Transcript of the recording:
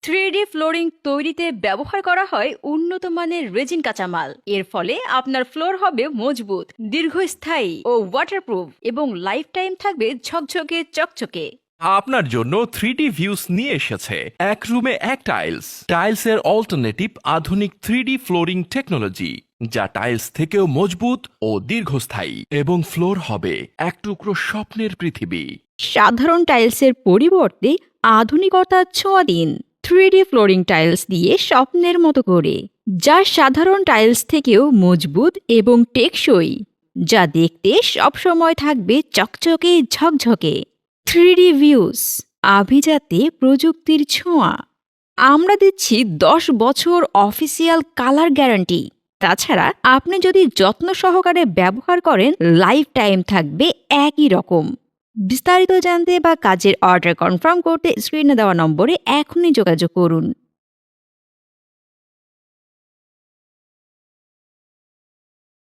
3D flooring তৈরিতে ব্যবহার করা হয় উন্নত মানের রেজিন কাঁচামাল। এর ফলে আপনার ফ্লোর হবে মজবুত, দীর্ঘস্থায়ী ও ওয়াটারপ্রুফ এবং লাইফ টাইম থাকবে ঝকঝকে চকচকে। আপনার জন্য 3D ভিউস নিয়ে এসেছে এক রুমে এক টাইলস। টাইলসের অল্টারনেটিভ আধুনিক 3D ফ্লোরিং টেকনোলজি, যা টাইলস থেকেও মজবুত ও দীর্ঘস্থায়ী, এবং ফ্লোর হবে এক টুকরো স্বপ্নের পৃথিবী। সাধারণ টাইলসের পরিবর্তে আধুনিকতার ছোঁয়া দিন 3D ফ্লোরিং টাইলস দিয়ে স্বপ্নের মতো করে, যা সাধারণ টাইলস থেকেও মজবুত এবং টেকসই, যা দেখতে সবসময় থাকবে চকচকে ঝকঝকে। 3D ভিউস, আভিজাতে প্রযুক্তির ছোঁয়া। আমরা দিচ্ছি 10 বছর অফিসিয়াল কালার গ্যারান্টি। তাছাড়া আপনি যদি যত্ন সহকারে ব্যবহার করেন, লাইফ টাইম থাকবে একই রকম। বিস্তারিত জানতে বা কাজের অর্ডার কনফার্ম করতে স্ক্রিনে দেওয়া নম্বরে এখনই যোগাযোগ করুন।